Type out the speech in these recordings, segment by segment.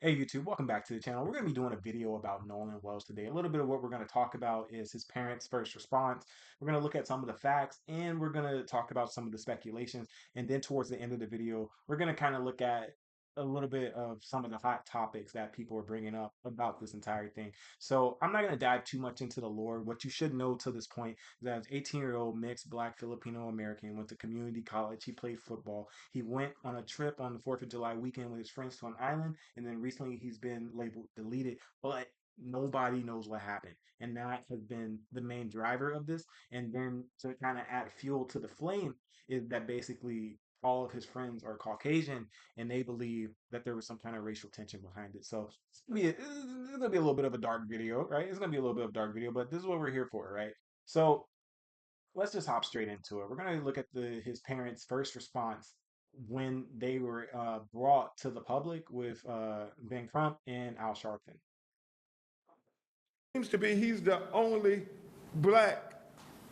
Hey YouTube, welcome back to the channel. We're going to be doing a video about Nolan Wells today. A little bit of what we're going to talk about is his parents' first response. We're going to look at some of the facts and we're going to talk about some of the speculations. And then towards the end of the video, we're going to kind of look at a little bit of some of the hot topics that people are bringing up about this entire thing. So I'm not going to dive too much into the lore. What you should know to this point is that an 18-year-old mixed Black Filipino American went to community college. He played football. He went on a trip on the 4th of July weekend with his friends to an island, and then recently he's been labeled deleted, but nobody knows what happened. And that has been the main driver of this. And then to kind of add fuel to the flame is that basically all of his friends are Caucasian and they believe that there was some kind of racial tension behind it. So it's gonna be a little bit of a dark video, right? It's gonna be a little bit of a dark video, but this is what we're here for, right? So let's just hop straight into it. We're going to look at his parents' first response when they were brought to the public with Ben Crump and Al Sharpton. Seems to be he's the only black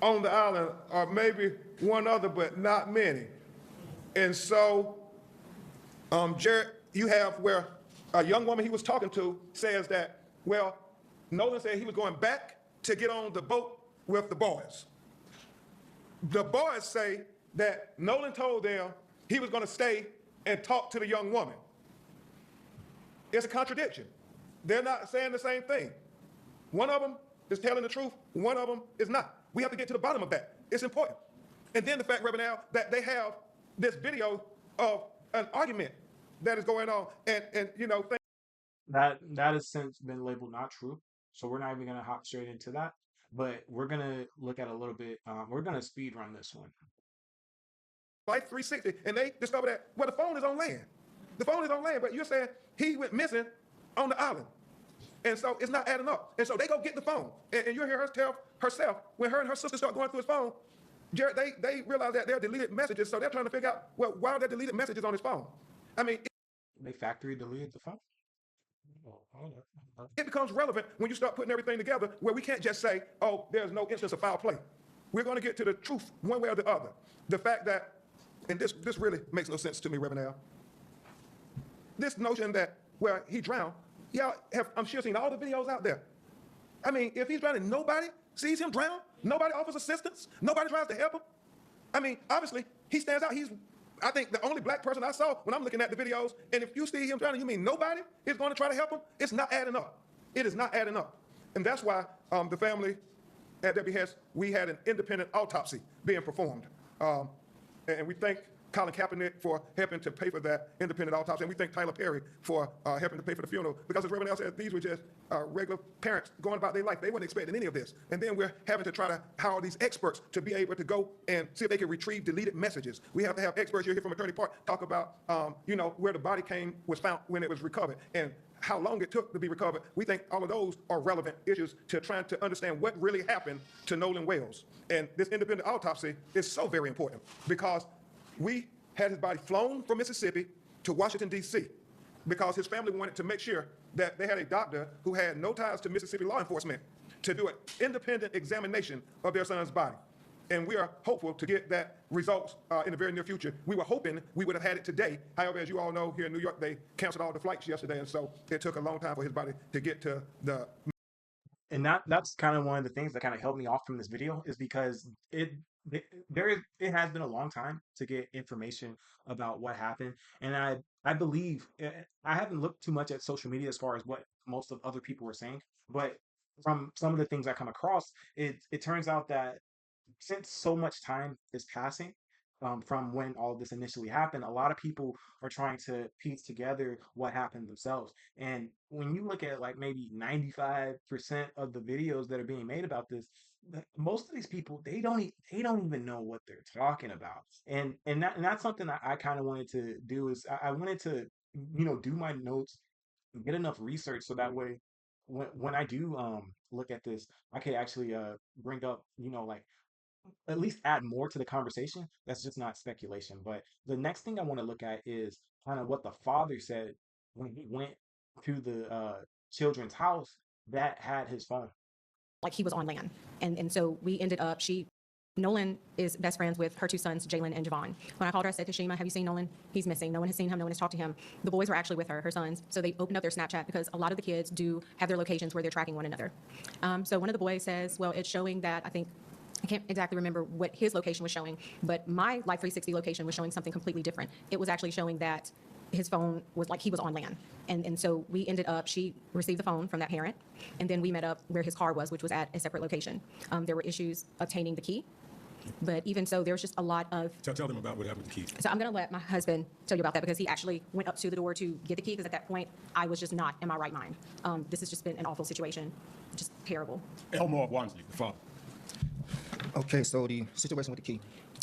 on the island, or maybe one other, but not many. And so, Jared, you have where a young woman he was talking to says that, well, Nolan said he was going back to get on the boat with the boys. The boys say that Nolan told them he was going to stay and talk to the young woman. It's a contradiction. They're not saying the same thing. One of them is telling the truth, one of them is not. We have to get to the bottom of that. It's important. And then the fact, Reverend Al, that they have this video of an argument that is going on, and you know, That has since been labeled not true, so we're not even going to hop straight into that. But we're going to look at a little bit. We're going to speed run this one. Life 360, and they discover that, well, the phone is on land. The phone is on land, but you're saying he went missing on the island. And so it's not adding up. And so they go get the phone. And you hear her tell herself, when her and her sister start going through his phone, Jared, they realize that there are deleted messages, so they're trying to figure out, well, why are there deleted messages on his phone? I mean, They factory deleted the phone. Oh, hold up. it becomes relevant when you start putting everything together where we can't just say, oh, there's no instance of foul play. We're going to get to the truth one way or the other. The fact that, and this really makes no sense to me, Reverend Al, this notion that, well, he drowned, y'all have, I'm sure, seen all the videos out there. I mean, if he's drowning, nobody sees him drown, nobody offers assistance, nobody tries to help him. I mean, obviously, he stands out. He's, I think, the only black person I saw when I'm looking at the videos. And if you see him drowning, you mean nobody is going to try to help him? It's not adding up. It is not adding up. And that's why the family, at their behest, we had an independent autopsy being performed. And we thank Colin Kaepernick for helping to pay for that independent autopsy, and we thank Tyler Perry for helping to pay for the funeral, because as Reverend L said, these were just regular parents going about their life. They weren't expecting any of this. And then we're having to try to hire these experts to be able to go and see if they can retrieve deleted messages. We have to have experts. You'll hear from Attorney Park talk about, where the body was found when it was recovered, and how long it took to be recovered. We think all of those are relevant issues to trying to understand what really happened to Nolan Wells. And this independent autopsy is so very important, because we had his body flown from Mississippi to Washington, D.C., because his family wanted to make sure that they had a doctor who had no ties to Mississippi law enforcement to do an independent examination of their son's body. And we are hopeful to get that results in the very near future. We were hoping we would have had it today. However, as you all know, here in New York, they canceled all the flights yesterday, and so it took a long time for his body to get to the. And that's kind of one of the things that kind of held me off from this video, is because it has been a long time to get information about what happened. And I believe, I haven't looked too much at social media as far as what most of other people were saying, but from some of the things I come across, it turns out that since so much time is passing from when all this initially happened, a lot of people are trying to piece together what happened themselves. And when you look at like maybe 95% of the videos that are being made about this, most of these people, they don't even know what they're talking about. And that's something that I kind of wanted to do, is I wanted to do my notes, get enough research, so that way when I do look at this, I can actually bring up, like, at least add more to the conversation. That's just not speculation. But the next thing I want to look at is kind of what the father said when he went to the children's house that had his phone. Like he was on land. And so we ended up, she Nolan is best friends with her two sons, Jalen and Javon. When I called her, I said to Shima, have you seen Nolan? He's missing. No one has seen him. No one has talked to him. The boys were actually with her sons. So they opened up their Snapchat because a lot of the kids do have their locations where they're tracking one another. So one of the boys says, well, it's showing that I can't exactly remember what his location was showing, but my Life 360 location was showing something completely different. It was actually showing that his phone was like he was on land. And so we ended up, she received the phone from that parent, and then we met up where his car was, which was at a separate location. There were issues obtaining the key. But even so, there was just a lot of... Tell them about what happened with the key. So I'm going to let my husband tell you about that because he actually went up to the door to get the key because at that point, I was just not in my right mind. This has just been an awful situation, just terrible. Elmore Wansley, the father. Okay, so the situation with the key.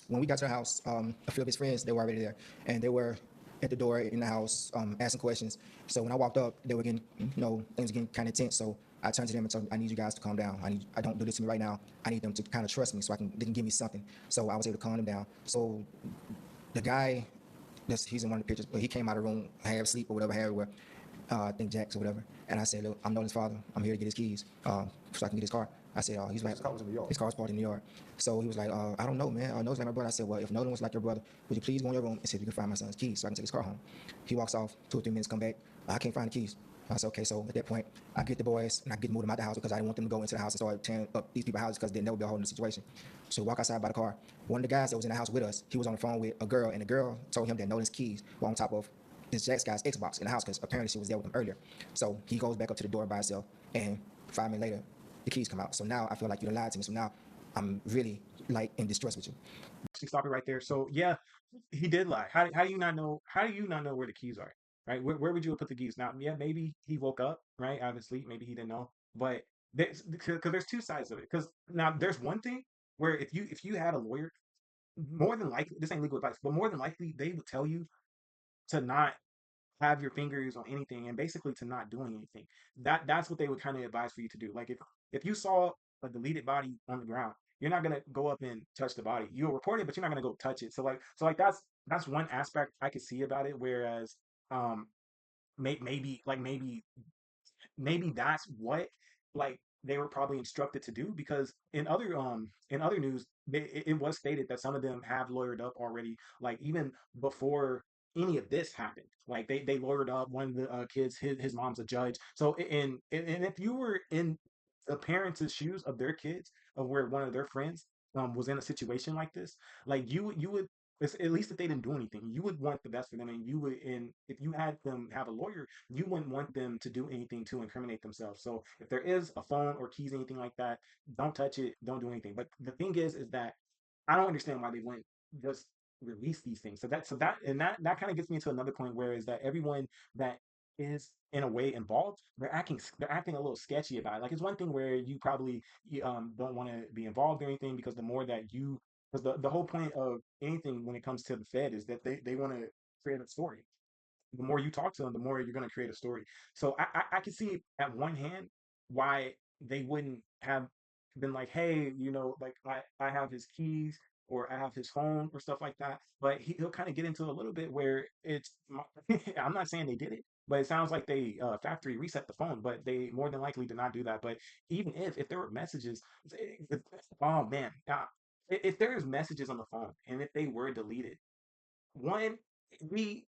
When we got to the house, a few of his friends, they were already there. And they were at the door in the house asking questions. So when I walked up, they were getting, things were getting kind of tense. So I turned to them and told them, I need you guys to calm down. I don't do this to me right now. I need them to kind of trust me so they can give me something. So I was able to calm them down. So the guy, he's in one of the pictures, but he came out of the room, half asleep or whatever, I think Jack's or whatever. And I said, look, I'm Nolan's father. I'm here to get his keys so I can get his car. I said, he's like, his car was in New York. His car was parked in New York. So he was like, I don't know, man. Nolan's like my brother. I said, well, if Nolan was like your brother, would you please go in your room and see if you can find my son's keys so I can take his car home? He walks off, 2 or 3 minutes, come back. I can't find the keys. I said, okay, so at that point, I get the boys and I get them moved them out the house because I didn't want them to go into the house and start tearing up these people's houses because they'd never be holding the situation. So we walk outside by the car. One of the guys that was in the house with us, he was on the phone with a girl, and the girl told him that Nolan's keys were on top of this Jack's guy's Xbox in the house because apparently she was there with him earlier. So he goes back up to the door by himself, and 5 minutes later, the keys come out. So now I feel like you lied to me. So now I'm really in distress with you. Stop it right there. So yeah, he did lie. How do you not know? How do you not know where the keys are? Right? Where would you have put the keys? Now, yeah, maybe he woke up right out of his sleep. Maybe he didn't know. But because there's two sides of it. Because now there's one thing where if you had a lawyer, more than likely this ain't legal advice, but more than likely they would tell you to not have your fingers on anything and basically to not doing anything. That's what they would kind of advise for you to do. Like if you saw a deleted body on the ground, you're not gonna go up and touch the body. You'll report it, but you're not gonna go touch it. So that's one aspect I could see about it. Whereas um maybe that's what like they were probably instructed to do because in other news it was stated that some of them have lawyered up already like even before any of this happened like they lawyered up one of the kids his mom's a judge so and if you were in the parents' shoes of their kids of where one of their friends was in a situation like this like you would at least if they didn't do anything you would want the best for them and you would and if you had them have a lawyer you wouldn't want them to do anything to incriminate themselves. So if there is a phone or keys, anything like that, don't touch it, don't do anything. But the thing is that I don't understand why they wouldn't just release these things. So that kind of gets me into another point where is that everyone that is in a way involved, they're acting a little sketchy about it. Like it's one thing where you probably don't want to be involved or anything because the more that you because the whole point of anything when it comes to the Fed is that they want to create a story the more you talk to them, the more you're going to create a story. So I can see at one hand why they wouldn't have been like, hey, like I have his keys or I have his phone or stuff like that. But he'll kind of get into a little bit where I'm not saying they did it, but it sounds like they factory reset the phone, but they more than likely did not do that. But even if there were messages, oh man, if there's messages on the phone and if they were deleted, one, the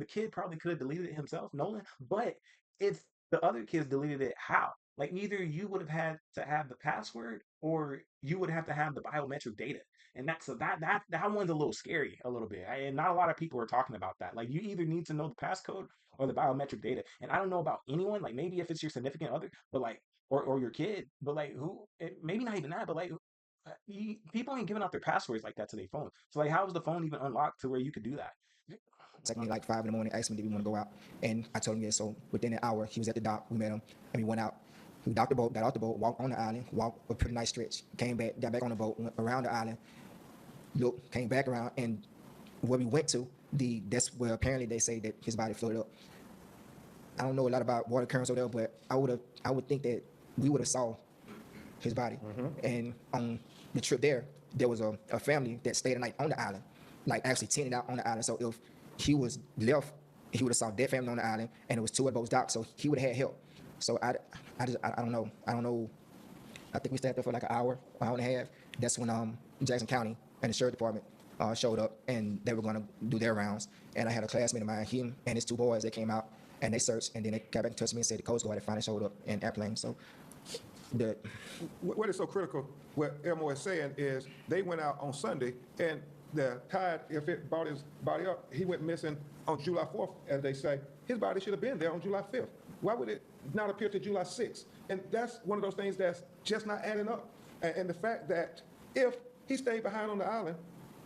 kid probably could have deleted it himself, Nolan. But if the other kids deleted it, how? Like either you would have had to have the password or you would have to have the biometric data. And that's so that one's a little scary a little bit. And not a lot of people are talking about that. Like you either need to know the passcode or the biometric data. And I don't know about anyone, like maybe if it's your significant other, but like or your kid, but like maybe not even that, but like people ain't giving out their passwords like that to their phone. So like, how was the phone even unlocked to where you could do that? Texted me like 5 in the morning, asked me, did we want to go out? And I told him, yes. So within an hour, he was at the dock. We met him, and we went out. We docked the boat, got off the boat, walked on the island, walked a pretty nice stretch, came back, got back on the boat, went around the island, looked, came back around, and where we went to, that's where apparently they say that his body floated up. I don't know a lot about water currents over there, but I would think that we would have saw his body. And on the trip there was a family that stayed the night on the island, like actually tented out on the island. So if he was left, he would have saw that family on the island, and it was 2 other boats docked, so he would have had help. So I don't know. I think we stayed there for like an hour and a half. That's when Jackson County and the sheriff department showed up, and they were going to do their rounds. And I had a classmate of mine, him and his 2 boys, they came out and they searched, and then they got back in touch with me and said the Coast Guard had finally showed up in airplane. So the What is so critical, what Elmore is saying is they went out on Sunday and the tide, if it brought his body up, he went missing on July 4th, as they say. His body should have been there on July 5th. Why would it not appear to July 6th? And that's one of those things that's just not adding up. And the fact that if he stayed behind on the island,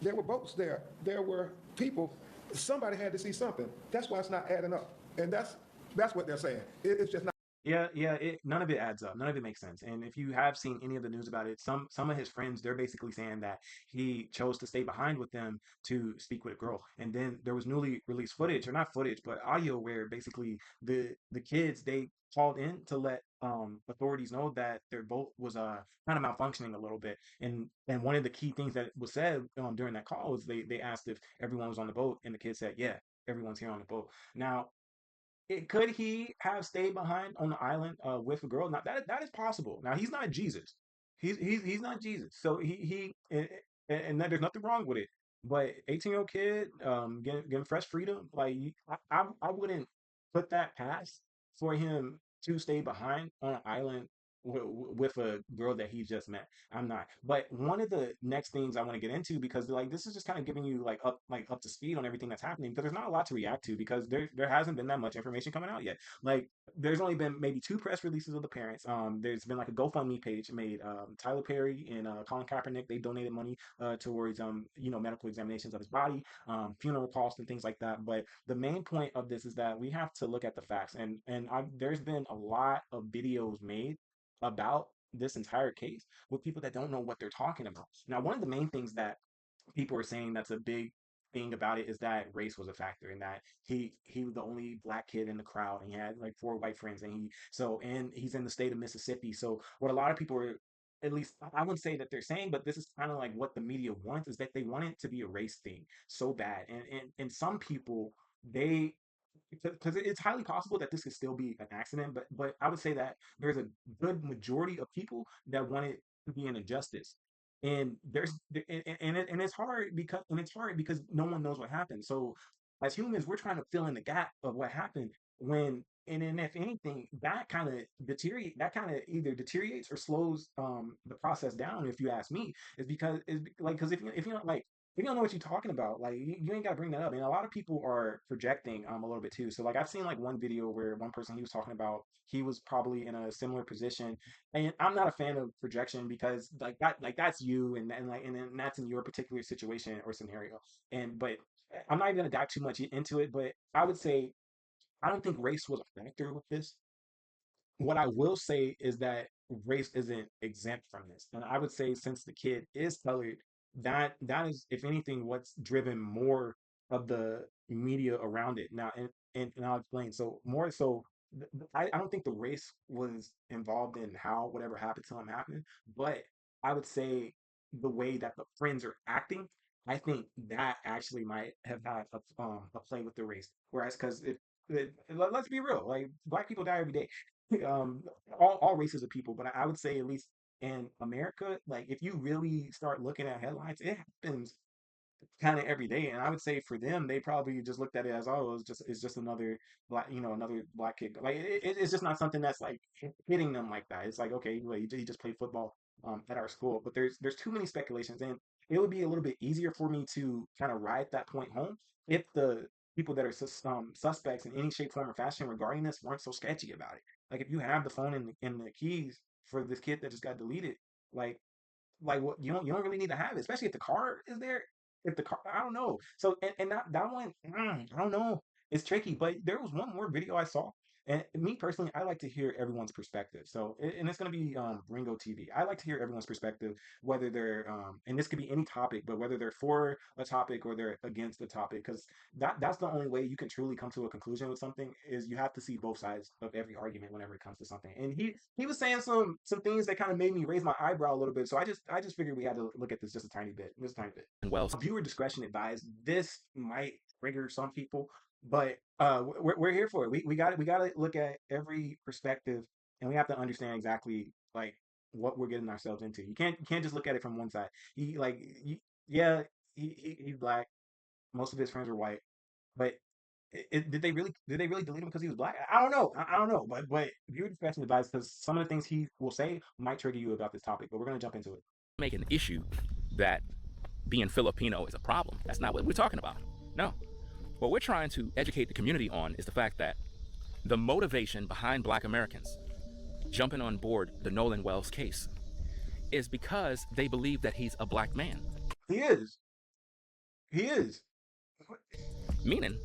there were boats there, there were people, somebody had to see something. That's why it's not adding up. And that's what they're saying. It's just not. Yeah, none of it adds up. None of it makes sense. And if you have seen any of the news about it, some of his friends, they're basically saying that he chose to stay behind with them to speak with a girl. And then there was newly released footage, or not footage, but audio where basically the kids, they called in to let authorities know that their boat was kind of malfunctioning a little bit. And one of the key things that was said during that call was they asked if everyone was on the boat, and the kids said, yeah, everyone's here on the boat. Now, could he have stayed behind on the island with a girl? Now that is possible. Now he's not Jesus. He's not Jesus. So and there's nothing wrong with it. But 18-year-old kid getting fresh freedom, like I wouldn't put that past for him to stay behind on an island with a girl that he just met. I'm not. But one of the next things I want to get into, because like this is just kind of giving you like up to speed on everything that's happening, because there's not a lot to react to, because there hasn't been that much information coming out yet. Like there's only been maybe 2 press releases of the parents. There's been like a GoFundMe page made. Tyler Perry and Colin Kaepernick, they donated money towards medical examinations of his body, funeral costs and things like that. But the main point of this is that we have to look at the facts, and there's been a lot of videos made about this entire case with people that don't know what they're talking about. Now, one of the main things that people are saying that's a big thing about it is that race was a factor, and that he was the only black kid in the crowd, and he had like 4 white friends, and he's in the state of Mississippi. So what a lot of people are, at least I wouldn't say that they're saying, but this is kind of like what the media wants, is that they want it to be a race thing so bad. And some people, they, because it's highly possible that this could still be an accident, but I would say that there's a good majority of people that want it to be an injustice. And it's hard because no one knows what happened. So as humans, we're trying to fill in the gap of what happened, and then if anything, that kind of either deteriorates or slows the process down, if you ask me. Is because is like, because if you don't like, if you don't know what you're talking about, like you ain't got to bring that up. And a lot of people are projecting a little bit too. So like I've seen like one video where one person, he was talking about he was probably in a similar position. And I'm not a fan of projection, because like that's you, and then that's in your particular situation or scenario. And but I'm not even gonna dive too much into it, but I would say I don't think race was a factor with this. What I will say is that race isn't exempt from this. And I would say, since the kid is colored, that is, if anything, what's driven more of the media around it. Now, and I'll explain. So more so, I don't think the race was involved in how whatever happened to him happened, but I would say the way that the friends are acting, I think that actually might have had a play with the race. Whereas, because let's be real, like black people die every day. um all races of people, but I would say, at least in America, like if you really start looking at headlines, it happens kind of every day. And I would say for them, they probably just looked at it as, oh, it's just another black, another black kid. Like it's just not something that's like hitting them like that. It's like, okay, well, he just played football at our school. But there's too many speculations, and it would be a little bit easier for me to kind of ride that point home if the people that are suspects in any shape, form, or fashion regarding this weren't so sketchy about it. Like if you have the phone and the keys for this kid that just got deleted, like what, you don't really need to have it, especially if the car is there. If the car, I don't know. So and that one, I don't know. It's tricky. But there was one more video I saw, and me personally, I like to hear everyone's perspective. So and it's gonna be Ringo TV. I like to hear everyone's perspective, whether they're and this could be any topic, but whether they're for a topic or they're against the topic, because that's the only way you can truly come to a conclusion with something, is you have to see both sides of every argument whenever it comes to something. And he was saying some things that kind of made me raise my eyebrow a little bit. So I just figured we had to look at this just a tiny bit, just a tiny bit. Wells. Viewer discretion advised. This might trigger some people, but we're here for it. We got to look at every perspective, and we have to understand exactly like what we're getting ourselves into. You can't just look at it from one side. He like yeah, he's black. Most of his friends are white, but did they really delete him because he was black? I don't know. I don't know. But viewer discretion advised because some of the things he will say might trigger you about this topic. But we're gonna jump into it. Make an issue that being Filipino is a problem. That's not what we're talking about. No. What we're trying to educate the community on is the fact that the motivation behind black Americans jumping on board the Nolan Wells case is because they believe that he's a black man. He is. He is. Meaning,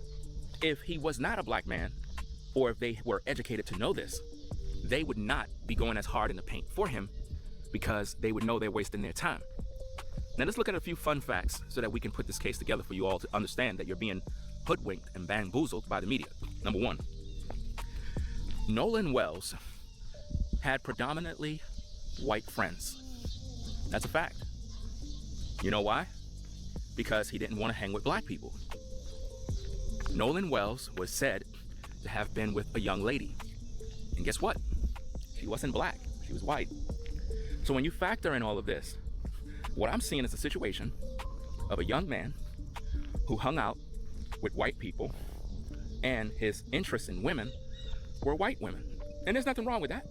if he was not a black man, or if they were educated to know this, they would not be going as hard in the paint for him because they would know they're wasting their time. Now let's look at a few fun facts so that we can put this case together for you all to understand that you're being hoodwinked and bamboozled by the media. Number one, Nolan Wells had predominantly white friends. That's a fact. You know why? Because he didn't want to hang with black people. Nolan Wells was said to have been with a young lady. And guess what? She wasn't black, she was white. So when you factor in all of this, what I'm seeing is a situation of a young man who hung out with white people and his interests in women were white women. And there's nothing wrong with that.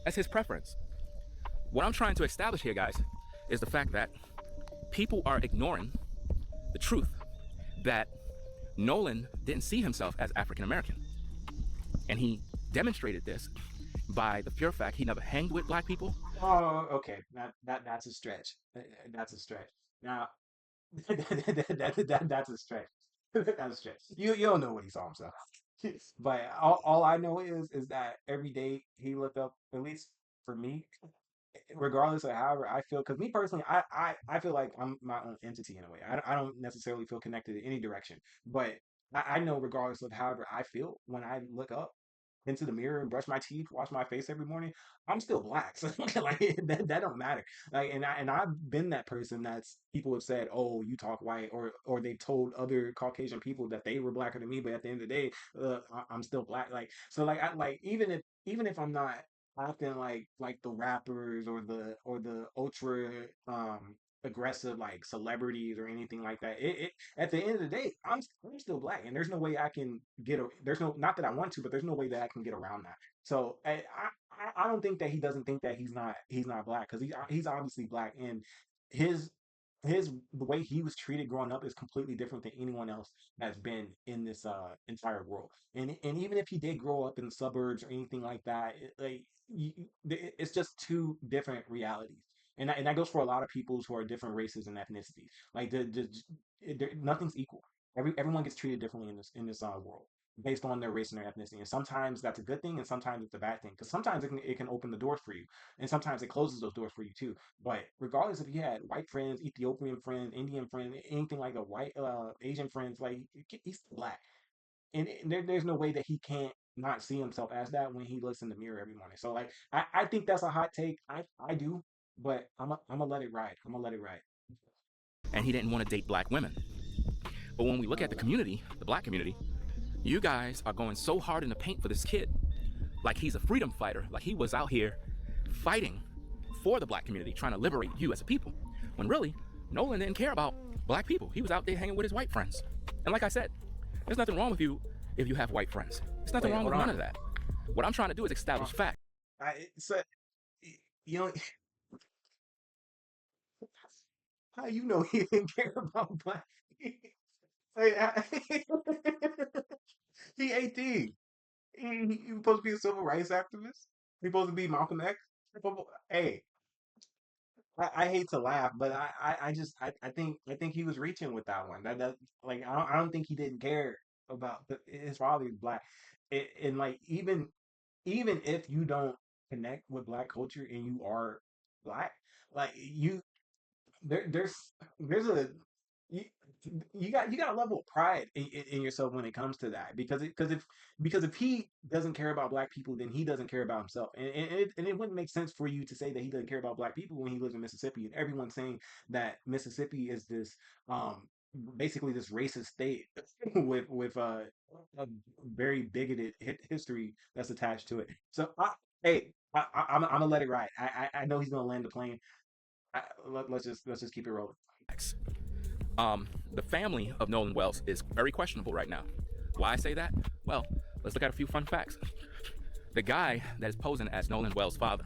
That's his preference. What I'm trying to establish here, guys, is the fact that people are ignoring the truth that Nolan didn't see himself as African American. And he demonstrated this by the pure fact he never hanged with black people. Oh, okay. That's a stretch. That's a stretch. Now, that's a stretch. That's a stretch. You don't know what he saw himself. But all I know is that every day he looked up, at least for me, regardless of however I feel, because me personally, I feel like I'm my own entity in a way. I don't necessarily feel connected in any direction, but I know regardless of however I feel when I look up into the mirror and brush my teeth, wash my face every morning, I'm still black. So like that don't matter. Like I've been that person that's people have said, "Oh, you talk white," or they told other Caucasian people that they were blacker than me, but at the end of the day, I'm still black. Like so, like I like even if I'm not acting like the rappers or the ultra aggressive like celebrities or anything like that. It at the end of the day, I'm still black, and there's no way I can there's no not that I want to, but there's no way that I can get around that. So I don't think that he doesn't think that he's not black because he's obviously black, and his the way he was treated growing up is completely different than anyone else that's been in this entire world. And even if he did grow up in the suburbs or anything like that, it's just two different realities. And that goes for a lot of peoples who are different races and ethnicities. Like nothing's equal. Everyone gets treated differently in this world based on their race and their ethnicity. And sometimes that's a good thing, and sometimes it's a bad thing. Because sometimes it can open the doors for you, and sometimes it closes those doors for you too. But regardless if you had white friends, Ethiopian friends, Indian friends, anything like a white Asian friends, like he's black, and there's no way that he can't not see himself as that when he looks in the mirror every morning. So like I think that's a hot take. I do, but I'm gonna let it ride. I'm gonna let it ride. And he didn't want to date black women. But when we look at the community, the black community, you guys are going so hard in the paint for this kid. Like he's a freedom fighter, like he was out here fighting for the black community, trying to liberate you as a people. When really, Nolan didn't care about black people. He was out there hanging with his white friends. And like I said, there's nothing wrong with you if you have white friends. There's nothing Wait, wrong hold with none on. of that. What I'm trying to do is Uh, establish fact. so you know how you know he didn't care about black people? Like, he 18. He supposed to be a civil rights activist. He supposed to be Malcolm X. Hey, I hate to laugh, but I think he was reaching with that one. That like I don't think he didn't care about his father is black, and like even if you don't connect with black culture and you are black, like there's a you, you got a level of pride in yourself when it comes to that because if he doesn't care about black people, then he doesn't care about himself, and it wouldn't make sense for you to say that he doesn't care about black people when he lives in Mississippi and everyone's saying that Mississippi is this um basically this racist state with a very bigoted history that's attached to it. So Hey, I'm gonna let it ride. I know he's gonna land the plane. Let's just keep it rolling. Facts. The family of Nolan Wells is very questionable right now. Why I say that? Well, let's look at a few fun facts. The guy that is posing as Nolan Wells' father,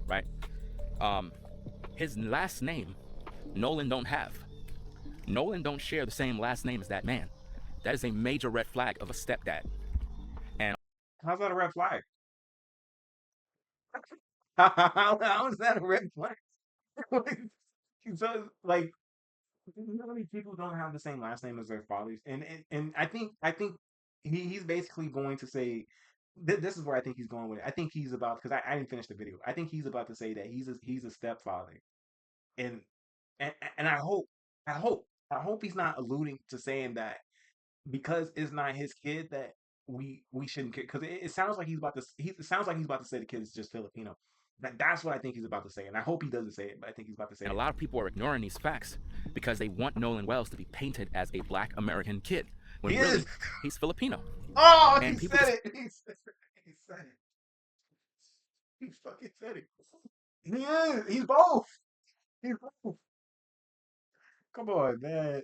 right? His last name, Nolan don't have. Nolan don't share the same last name as that man. That is a major red flag of a stepdad. And How's that a red flag? How is that a red flag? So like many people don't have the same last name as their fathers, and I think he's basically going to say this is where I think he's going with it. I think he's about because I didn't finish the video. I think he's about to say that he's a stepfather, and and I hope he's not alluding to saying that because it's not his kid that we shouldn't care because it sounds like he's about to it sounds like he's about to say the kid is just Filipino. That's what I think he's about to say, and I hope he doesn't say it, but I think he's about to say a it. lot of people are ignoring these facts because they want Nolan Wells to be painted as a black American kid when He really is. he's Filipino. Oh, he And people said just it. He said it. He fucking said it. He is. He's both. He's both. Come on, man.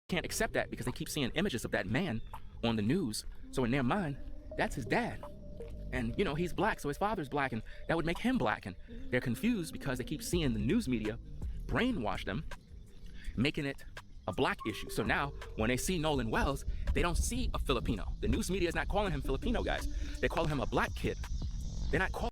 can't accept that because they keep seeing images of that man on the news. So in their mind, that's his dad. And he's black, so his father's black, and that would make him black. And they're confused because they keep seeing the news media brainwash them, making it a black issue. So now, when they see Nolan Wells, they don't see a Filipino. The news media is not calling him Filipino, guys. They call him a black kid. They're not calling.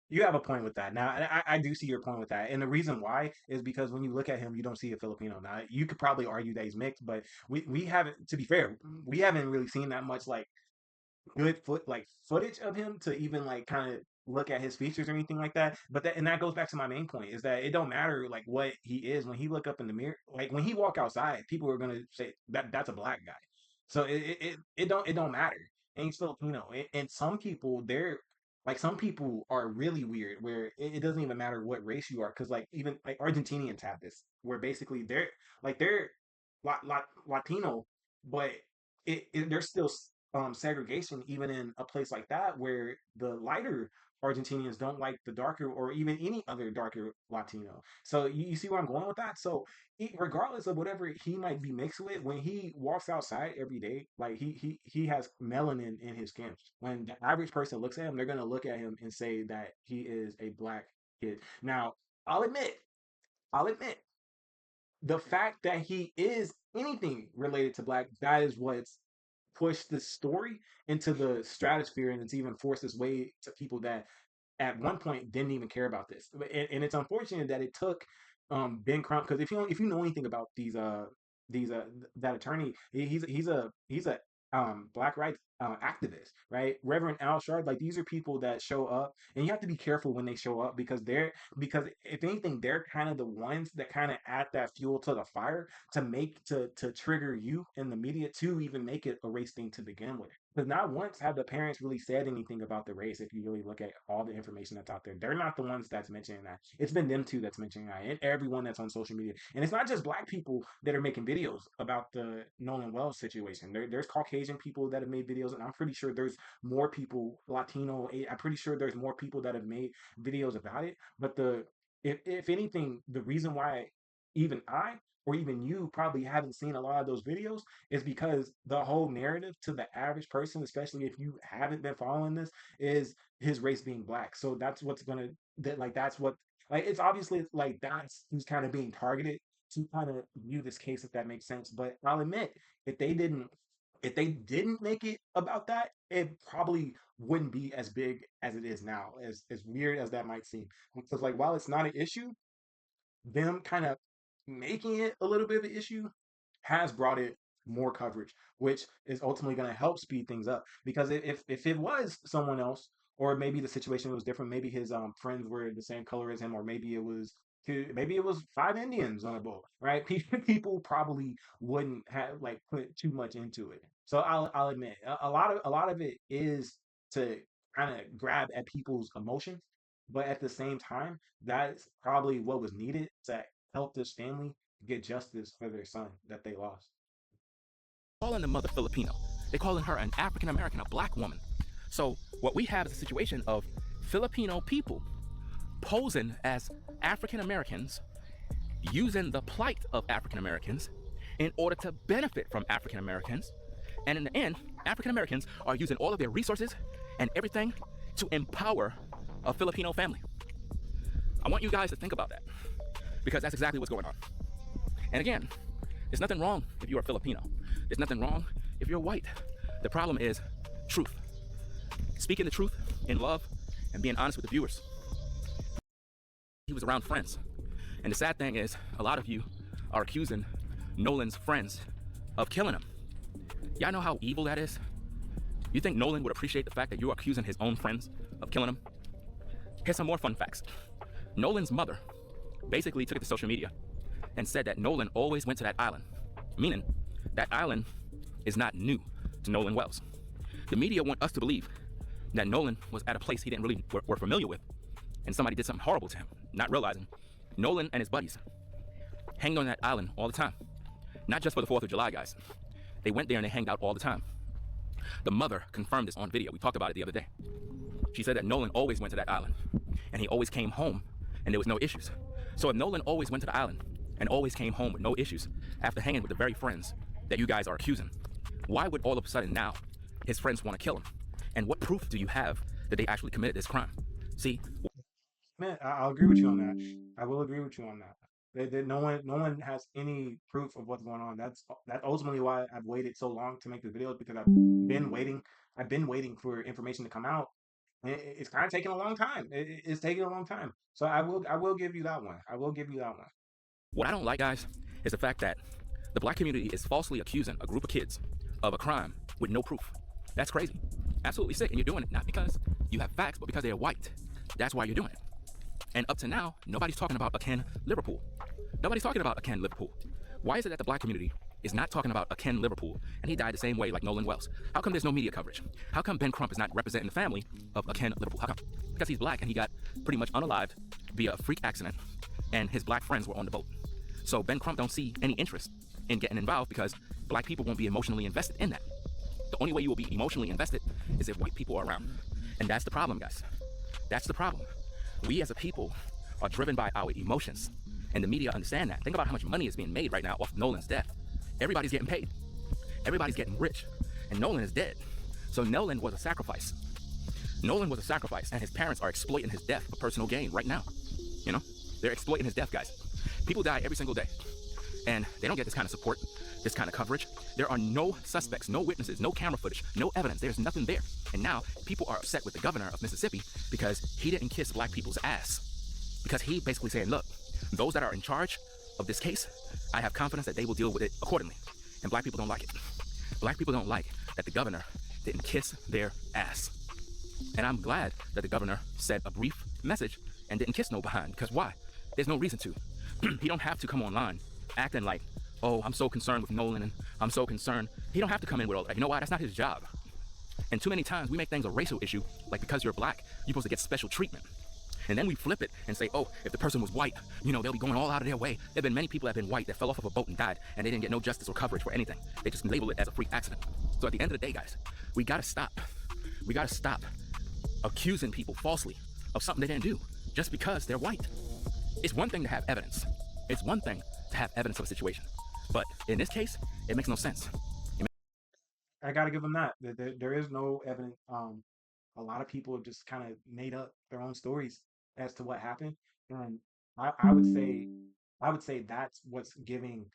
You have a point with that. Now, I do see your point with that. And the reason why is because when you look at him, you don't see a Filipino. Now, you could probably argue that he's mixed, but we haven't, to be fair, we haven't really seen that much like footage of him to even like kind of look at his features or anything like that. But that goes back to my main point is that it don't matter like what he is when he look up in the mirror. Like when he walk outside, people are gonna say that's a black guy. So it don't matter. And he's Filipino. And some people they're like some people are really weird where it doesn't even matter what race you are because like even like Argentinians have this where basically they're Latino, but there's still segregation even in a place like that where the lighter Argentinians don't like the darker or even any other darker Latino. So you see where I'm going with that? So regardless of whatever he might be mixed with, when he walks outside every day, like he has melanin in his skin. When the average person looks at him, they're gonna look at him and say that he is a black kid. Now, I'll admit, I'll admit the fact that he is anything related to black, that is what's pushed this story into the stratosphere and it's even forced its way to people that at one point didn't even care about this. And it's unfortunate that it took Ben Crump because if you know anything about these that attorney, he's a black rights activist, right? Reverend Al Sharpton, like these are people that show up, and you have to be careful when they show up because if anything, they're kind of the ones that kind of add that fuel to the fire to make to trigger you in the media to even make it a race thing to begin with. Because not once have the parents really said anything about the race. If you really look at all the information that's out there, they're not the ones that's mentioning that. It's been them two that's mentioning that, and everyone that's on social media. And it's not just black people that are making videos about the Nolan Wells situation. There's Caucasian people that have made videos, and I'm pretty sure there's more people, Latino. I'm pretty sure there's more people that have made videos about it. But if anything, the reason why even I or even you probably haven't seen a lot of those videos is because the whole narrative to the average person, especially if you haven't been following this, is his race being black. So that's what's gonna that's what like it's obviously like that's who's kind of being targeted to kind of view this case if that makes sense. But I'll admit if they didn't if they didn't make it about that, it probably wouldn't be as big as it is now, as weird as that might seem. Because like while it's not an issue, them kind of making it a little bit of an issue has brought it more coverage, which is ultimately going to help speed things up. Because if it was someone else, or maybe the situation was different, maybe his friends were the same color as him, or maybe it was five Indians on a boat, right? People probably wouldn't have like put too much into it. So I'll admit a lot of it is to kind of grab at people's emotions, but at the same time, that's probably what was needed to help this family get justice for their son that they lost. calling the mother Filipino. They're calling her an African American, a black woman. So what we have is a situation of Filipino people posing as African Americans, using the plight of African Americans in order to benefit from African Americans. And in the end, African Americans are using all of their resources and everything to empower a Filipino family. I want you guys to think about that, because that's exactly what's going on. And again, there's nothing wrong if you're a Filipino. There's nothing wrong if you're white. The problem is truth. Speaking the truth in love and being honest with the viewers. He was around friends. And the sad thing is, a lot of you are accusing Nolan's friends of killing him. Y'all know how evil that is? You think Nolan would appreciate the fact that you're accusing his own friends of killing him? Here's some more fun facts. Nolan's mother basically took it to social media and said that Nolan always went to that island, meaning that island is not new to Nolan Wells. The media want us to believe that Nolan was at a place he didn't really were familiar with, and somebody did something horrible to him, not realizing Nolan and his buddies hanged on that island all the time. Not just for the 4th of July, guys. They went there and they hanged out all the time. The mother confirmed this on video. We talked about it the other day. She said that Nolan always went to that island, and he always came home, and there was no issues. So if Nolan always went to the island and always came home with no issues after hanging with the very friends that you guys are accusing, why would all of a sudden now his friends want to kill him? And what proof do you have that they actually committed this crime? See, Man, I'll agree with you on that. I will agree with you on that. No one has any proof of what's going on. That's ultimately why I've waited so long to make the video, because been waiting. I've been waiting for information to come out. It's kind of taking a long time. It's taking a long time. So I will give you that one. I will give you that one. what I don't like, guys, is the fact that the black community is falsely accusing a group of kids of a crime with no proof. That's crazy. Absolutely sick. And you're doing it not because you have facts, but because they're white. That's why you're doing it. And up to now, nobody's talking about Aken Liverpool. Nobody's talking about Aken Liverpool. Why is it that the black community is not talking about Aken Liverpool and he died the same way like Nolan Wells? How come there's no media coverage? How come Ben Crump is not representing the family of Aken Liverpool? How come? Because he's black and he got pretty much unalived via a freak accident, and his black friends were on the boat. So Ben Crump don't see any interest in getting involved because black people won't be emotionally invested in that. The only way you will be emotionally invested is if white people are around. And that's the problem, guys. That's the problem. We as a people are driven by our emotions, and the media understand that. Think about how much money is being made right now off Nolan's death. Everybody's getting paid. Everybody's getting rich, and Nolan is dead. So Nolan was a sacrifice. Nolan was a sacrifice, and his parents are exploiting his death for personal gain right now. You know, they're exploiting his death, guys. People die every single day, and they don't get this kind of support, this kind of coverage. There are no suspects, no witnesses, no camera footage, no evidence. There's nothing there. And now people are upset with the governor of Mississippi because he didn't kiss black people's ass. Because he basically saying, look, those that are in charge of this case, I have confidence that they will deal with it accordingly. And black people don't like it. Black people don't like that the governor didn't kiss their ass. And I'm glad that the governor said a brief message and didn't kiss no behind. Because why? There's no reason to. He don't have to come online acting like, oh, I'm so concerned with Nolan and I'm so concerned. He don't have to come in with all that. You know why? That's not his job. And too many times we make things a racial issue, like because you're black, you're supposed to get special treatment. And then we flip it and say, oh, if the person was white, you know, they'll be going all out of their way. There have been many people that have been white that fell off of a boat and died, and they didn't get no justice or coverage for anything. They just label it as a freak accident. So at the end of the day, guys, we gotta stop. We gotta stop accusing people falsely of something they didn't do just because they're white. It's one thing to have evidence. It's one thing to have evidence of a situation. But in this case, it makes no sense. I got to give them that. There is no evidence. A lot of people have just kind of made up their own stories as to what happened, and I would say, that's what's giving.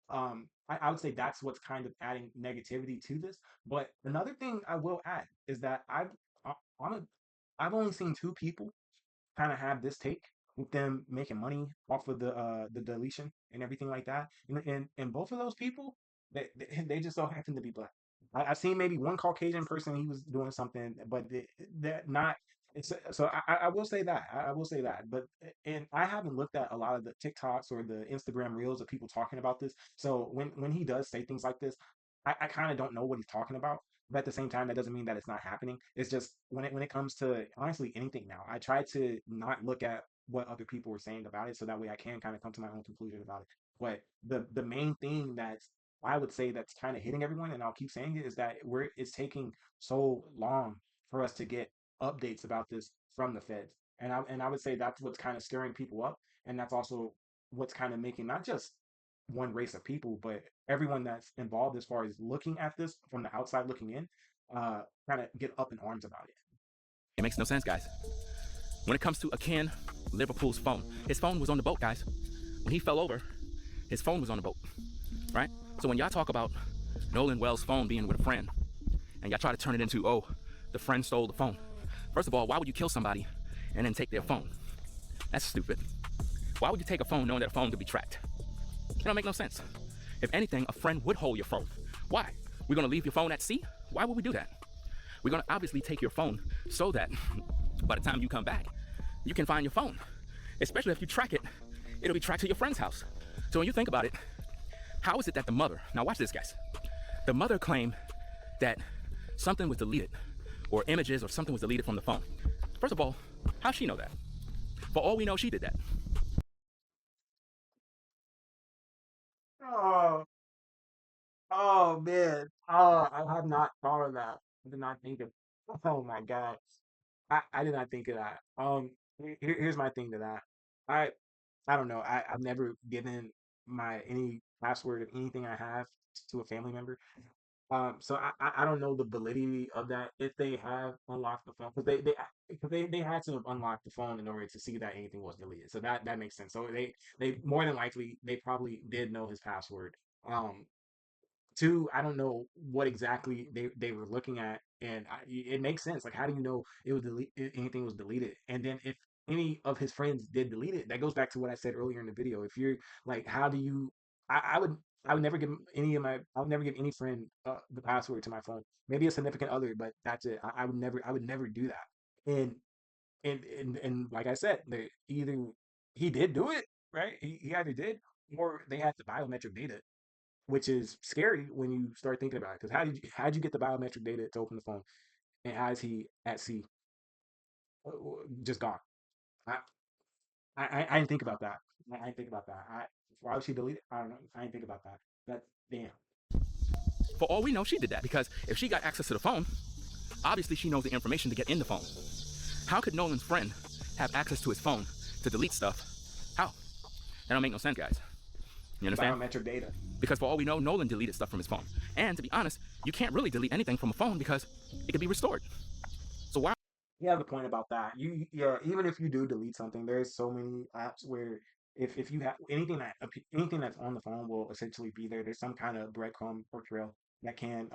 I would say that's what's kind of adding negativity to this. But another thing I will add is that I'm a, I've only seen two people kind of have this take with them making money off of the deletion and everything like that. And both of those people, they just so happen to be black. I've seen maybe one Caucasian person, he was doing something, but that not. So I will say that. I will say that. But and I haven't looked at a lot of the TikToks or the Instagram reels of people talking about this. So when he does say things like this, I kind of don't know what he's talking about. But at the same time, that doesn't mean that it's not happening. It's just when it comes to honestly anything now, I try to not look at what other people were saying about it, so that way I can kind of come to my own conclusion about it. But the main thing that's I would say that's kind of hitting everyone, and I'll keep saying it, is that it's taking so long for us to get updates about this from the feds. And I would say that's what's kind of stirring people up, and that's also what's kind of making not just one race of people, but everyone that's involved as far as looking at this from the outside looking in, kind of get up in arms about it. It makes no sense, guys. When it comes to Akin Liverpool's phone, his phone was on the boat, guys. When he fell over, his phone was on the boat, right? So when y'all talk about Nolan Wells' phone being with a friend, and y'all try to turn it into, oh, the friend stole the phone. First of all, why would you kill somebody and then take their phone? That's stupid. Why would you take a phone knowing that a phone could be tracked? It don't make no sense. If anything, a friend would hold your phone. Why? We're gonna leave your phone at sea? Why would we do that? We're gonna obviously take your phone so that by the time you come back, you can find your phone. Especially if you track it, it'll be tracked to your friend's house. So when you think about it, how is it that the mother, now watch this, guys. The mother claimed that something was deleted, or images or something was deleted from the phone. First of all, how'd she know that? For all we know, she did that. Oh, oh man. Oh, I have not thought of that. I did not think of. Oh my God. I did not think of that. Here's my thing to that. I I don't know. I've never given my any password of anything I have to a family member. So I don't know the validity of that if they have unlocked the phone because they had to have unlocked the phone in order to see that anything was deleted. So that makes sense. So they more than likely they probably did know his password. Um, Two, I don't know what exactly they were looking at, and it makes sense. Like, how do you know it was anything was deleted? And then if any of his friends did delete it, that goes back to what I said earlier in the video. If you're like, how do you? I would I would never give I would never give any friend the password to my phone. Maybe a significant other, but that's it. I would never do that. And like I said, they either he did do it, right? He either did, or they had the biometric data, which is scary when you start thinking about it. Because how'd you get the biometric data to open the phone, and how is he at sea, just gone? I I didn't think about that. I didn't think about that. Why would she delete it? I don't know. I didn't think about that. That damn. For all we know, she did that because if she got access to the phone, obviously she knows the information to get in the phone. How could Nolan's friend have access to his phone to delete stuff? How? That don't make no sense, guys. You understand? Biometric data. Because for all we know, Nolan deleted stuff from his phone. And to be honest, you can't really delete anything from a phone because it can be restored. So why? You have a point about that. Yeah, even if you do delete something, there's so many apps where if you have anything that's on the phone will essentially be there. There's some kind of breadcrumb or trail that can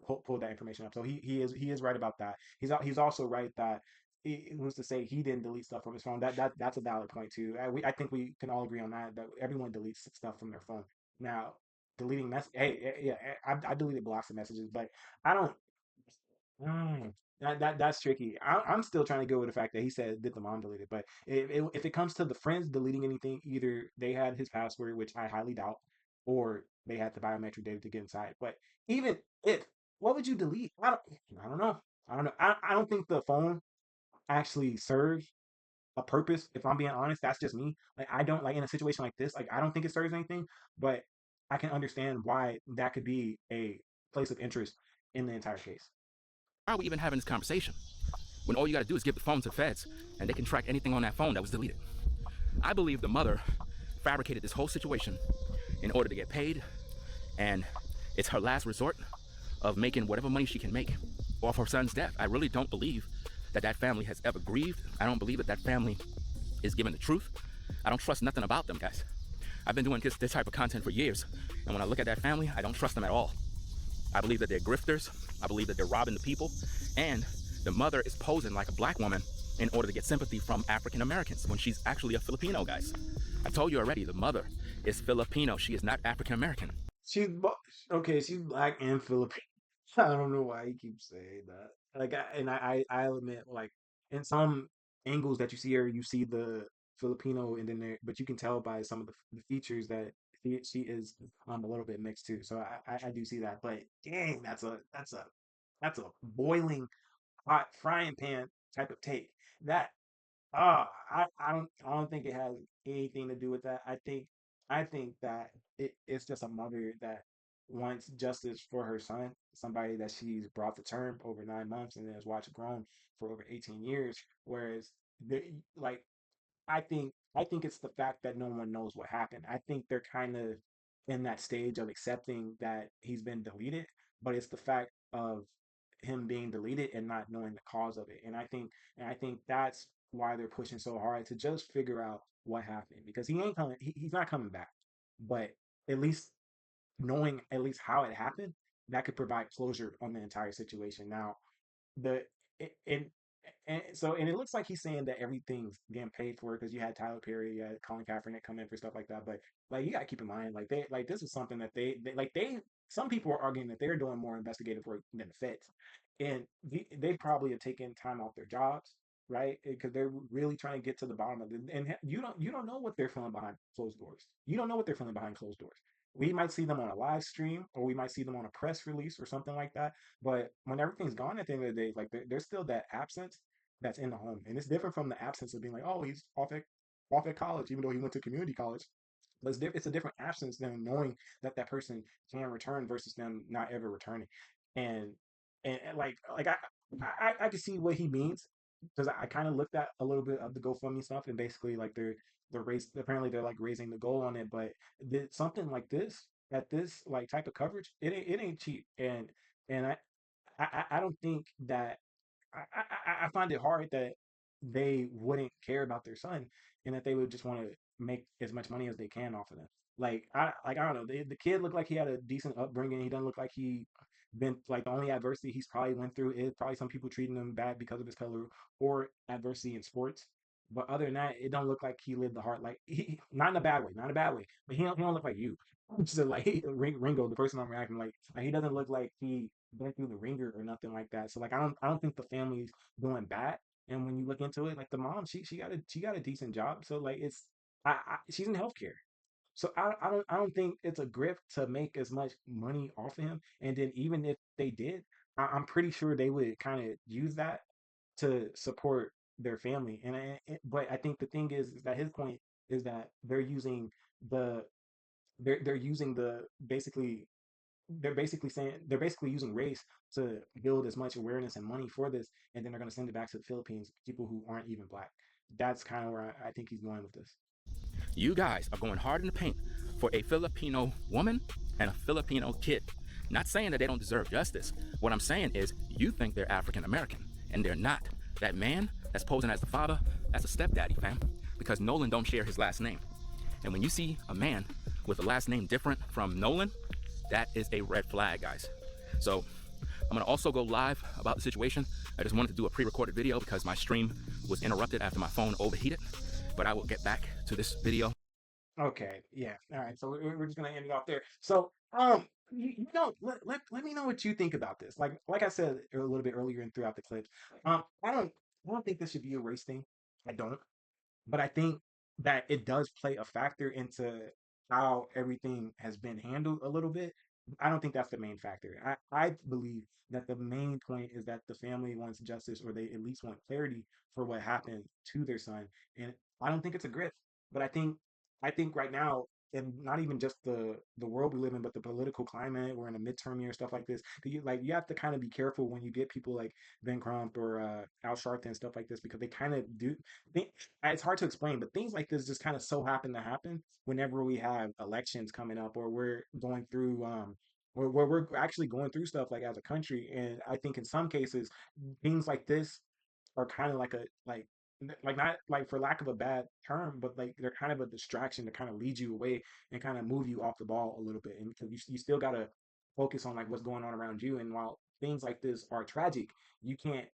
pull that information up. So he is right about that. He's also right that who's to say he didn't delete stuff from his phone. That's a valid point too. I think we can all agree on that. That everyone deletes stuff from their phone. Now, deleting yeah, I deleted blocks of messages, but I don't. Mm, that's tricky. I'm still trying to go with the fact that he said did the mom delete it, but if it comes to the friends deleting anything, either they had his password, which I highly doubt, or they had the biometric data to get inside. But even if, what would you delete? I don't know. I don't know. I don't think the phone actually serves a purpose. If I'm being honest, that's just me. Like I don't like in a situation like this. Like I don't think it serves anything, but I can understand why that could be a place of interest in the entire case. Why are we even having this conversation? When all you gotta do is give the phone to the feds and they can track anything on that phone that was deleted. I believe the mother fabricated this whole situation in order to get paid, and it's her last resort of making whatever money she can make off her son's death. I really don't believe that that family has ever grieved. I don't believe that that family is given the truth. I don't trust nothing about them, guys. I've been doing this type of content for years, and when I look at that family, I don't trust them at all. I believe that they're grifters. I believe that they're robbing the people, and the mother is posing like a black woman in order to get sympathy from African Americans when she's actually a Filipino, guys. I told you already, the mother is Filipino. She is not African American. She's okay. She's black and Filipino. I don't know why he keeps saying that. Like, I'll admit, like, in some angles that you see her, you see the Filipino, and then there, but you can tell by some of the features that she is a little bit mixed too. So I do see that. But dang, that's a boiling hot frying pan type of take. That I don't think it has anything to do with that. I think that it's just a mother that wants justice for her son, somebody that she's brought to term over 9 months and then has watched grown for over 18 years. Whereas, like, I think it's the fact that no one knows what happened. I think they're kind of in that stage of accepting that he's been deleted, but it's the fact of him being deleted and not knowing the cause of it. And I think that's why they're pushing so hard to just figure out what happened because he ain't coming. He's not coming back. But at least knowing at least how it happened, that could provide closure on the entire situation. Now, the it, and it looks like he's saying that everything's getting paid for because you had Tyler Perry, you had Colin Kaepernick come in for stuff like that. But like you gotta keep in mind, like this is something that they some people are arguing that they're doing more investigative work than the feds, and they probably have taken time off their jobs, right? Because they're really trying to get to the bottom of it. And you don't know what they're feeling behind closed doors. You don't know what they're feeling behind closed doors. We might see them on a live stream, or we might see them on a press release or something like that, but when everything's gone at the end of the day, like there's still that absence that's in the home, and it's different from the absence of being like, oh, he's off at college, even though he went to community college. But it's a different absence than knowing that that person can return versus them not ever returning. And like I can see what he means because I kind of looked at a little bit of the GoFundMe stuff, and basically like they're raise apparently they're like raising the goal on it, but something like this at this like type of coverage, it ain't cheap, and I don't think that I find it hard that they wouldn't care about their son and that they would just want to make as much money as they can off of them. I don't know. The kid looked like he had a decent upbringing. He doesn't look like he been like the only adversity he's probably went through is probably some people treating him bad because of his color or adversity in sports. But other than that, it don't look like he lived the heart like he not in a bad way, not in a bad way. But he don't look like you. So like Ringo, the person I'm reacting like he doesn't look like he been through the ringer or nothing like that. So like I don't think the family's doing bad. And when you look into it, like the mom, she got a decent job. So like she's in healthcare. So I don't think it's a grift to make as much money off of him. And then even if they did, I'm pretty sure they would kind of use that to support their family. But I think the thing is that his point is that the they're using the basically they're basically using race to build as much awareness and money for this, and then they're going to send it back to the Philippines, people who aren't even black. That's kind of where I think he's going with this. You guys are going hard in the paint for a Filipino woman and a Filipino kid. Not saying that they don't deserve justice. What I'm saying is you think they're African American, and they're not. That man that's posing as the father, that's a stepdaddy, fam. Because Nolan don't share his last name. And when you see a man with a last name different from Nolan, that is a red flag, guys. So I'm gonna also go live about the situation. I just wanted to do a pre-recorded video because my stream was interrupted after my phone overheated. But I will get back to this video. Okay, yeah, all right. So we're just gonna end it off there. So let me know what you think about this. Like I said a little bit earlier and throughout the clips, I don't think this should be a race thing. I don't. But I think that it does play a factor into how everything has been handled a little bit. I don't think that's the main factor. I believe that the main point is that the family wants justice or they at least want clarity for what happened to their son. And I don't think it's a grift, but I think right now, and not even just the world we live in, but the political climate, we're in a midterm year, stuff like this. You have to kind of be careful when you get people like Ben Crump or Al Sharpton and stuff like this because they kind of do they, it's hard to explain, but things like this just kind of so happen to happen whenever we have elections coming up or we're going through where we're actually going through stuff like as a country. And I think in some cases things like this are kind of like not like for lack of a bad term, but like they're kind of a distraction to kind of lead you away and kind of move you off the ball a little bit. And because you still gotta focus on like what's going on around you. And while things like this are tragic, you can't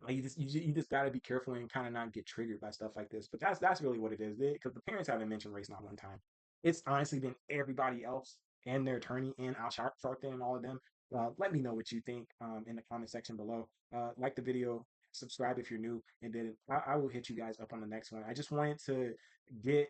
like you just got to be careful and kind of not get triggered by stuff like this. But that's really what it is. Because the parents haven't mentioned race not one time. It's honestly been everybody else and their attorney and Al Sharpton and all of them. Let me know what you think in the comment section below. Like the video, subscribe if you're new, and then I will hit you guys up on the next one. I just wanted to get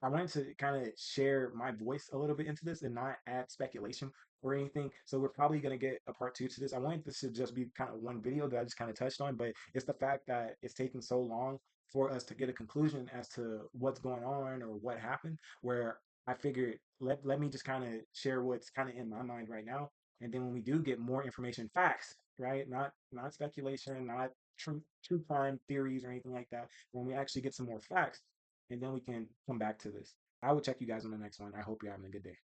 I wanted to kind of share my voice a little bit into this and not add speculation or anything. So we're probably going to get a part two to this. I wanted this to just be kind of one video that I just kind of touched on, but it's the fact that it's taking so long for us to get a conclusion as to what's going on or what happened, where I figured let me just kind of share what's kind of in my mind right now, and then when we do get more information, facts, right? Not speculation, not true crime theories or anything like that. When we actually get some more facts, and then we can come back to this. I will check you guys on the next one. I hope you're having a good day.